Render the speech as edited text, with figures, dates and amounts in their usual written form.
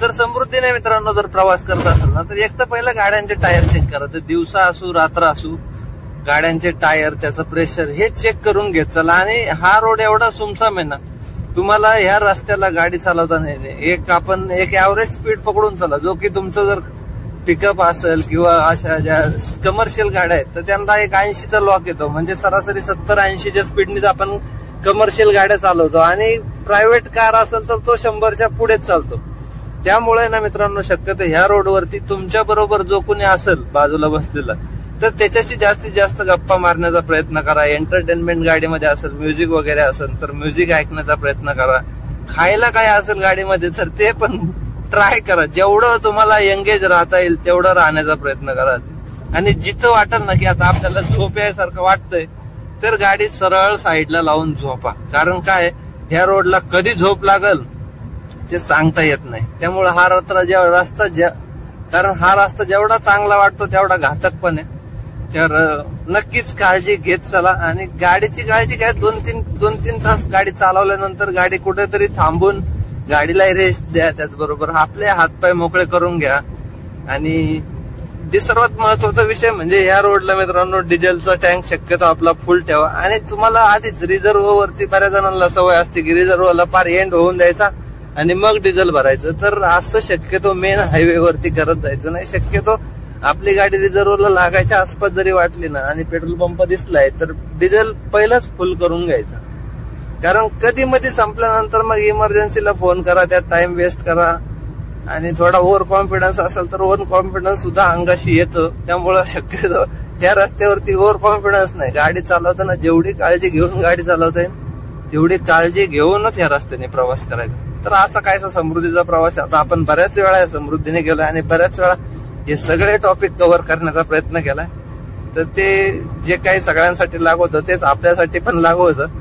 तर समृद्धीने मित्रांनो जर प्रवास करत असेल ना, तर एक तर पहिलं गाड्यांचे टायर चेक करा. ते दिवसा असू रात्र असू, गाड्यांचे टायर, त्याचं प्रेशर हे चेक करून घेत चला. आणि हा रोड एवढा सुमसाम आहे ना, तुम्हाला ह्या रस्त्याला गाडी चालवताना एक ऍव्हरेज स्पीड पकडून चला. जो की तुमचं जर पिकअप असेल किंवा अशा ज्या कमर्शियल गाड्या आहेत तर त्यांना एक 80चा लॉक येतो. म्हणजे सरासरी 70-80च्या स्पीडनीच आपण कमर्शियल गाड्या चालवतो. आणि प्रायव्हेट कार असेल तर तो 100च्या पुढेच चालतो. त्यामुळे ना मित्रांनो, शक्यतो ह्या रोडवरती तुमच्या बरोबर जो कोणी असेल बाजूला बसलेला, तर त्याच्याशी जास्तीत जास्त गप्पा मारण्याचा प्रयत्न करा. एंटरटेनमेंट गाडीमध्ये असेल, म्युझिक वगैरे असेल तर म्युझिक ऐकण्याचा प्रयत्न करा. खायला काय असेल गाडीमध्ये तर ते पण ट्राय करा. जेवढं तुम्हाला एंगेज राहता येईल तेवढं राहण्याचा प्रयत्न करा. आणि जिथं वाटेल ना की आता आपल्याला झोप यासारखं वाटतंय, तर गाडी सरळ साईडला लावून झोपा. कारण काय, ह्या रोडला कधी झोप लागल ते सांगता येत नाही. त्यामुळे हा रस्ता जेवढा चांगला वाटतो तेवढा घातक पण आहे. तर नक्कीच काळजी घेत चला. आणि गाडीची काळजी काय, 2-3 तास गाडी चालवल्यानंतर गाडी कुठेतरी थांबून गाडीला रेस्ट द्या. त्याचबरोबर आपले हातपाय मोकळे करून घ्या. आणि सर्वात महत्वाचा विषय म्हणजे या रोडला मित्रांनो डिझेलचा टँक शक्यतो आपला फुल ठेवा. आणि तुम्हाला आधीच रिझर्व्ह वरती बऱ्याच जणांना सवय असते की रिझर्व्हला पार एंड होऊन द्यायचा आणि मग डिझेल भरायचं. तर असं शक्यतो मेन हायवे वरती करत जायचं नाही. शक्यतो आपली गाडी रिझर्व्हला लागायच्या आसपास जरी वाटली ना आणि पेट्रोल पंप दिसलाय तर डिझेल पहिलाच फुल करून घ्यायचा. कारण कधी मध्ये संपल्यानंतर मग इमर्जन्सीला फोन करा, त्यात टाइम वेस्ट करा. आणि थोडा ओव्हर कॉन्फिडन्स असेल तर ओव्हर कॉन्फिडन्स सुद्धा अंगाशी येतं. त्यामुळं शक्यतो या रस्त्यावरती ओव्हर कॉन्फिडन्स नाही. गाडी चालवताना जेवढी काळजी घेऊन गाडी चालवता येईल तेवढी काळजी घेऊनच या रस्त्याने प्रवास करायचा. तर असा काय समृद्धीचा प्रवास आता आपण बऱ्याच वेळा समृद्धीने गेलोय आणि बऱ्याच वेळा हे सगळे टॉपिक कव्हर करण्याचा प्रयत्न केलाय. तर ते जे काही सगळ्यांसाठी लागू होतं तेच आपल्यासाठी पण लागू होतं.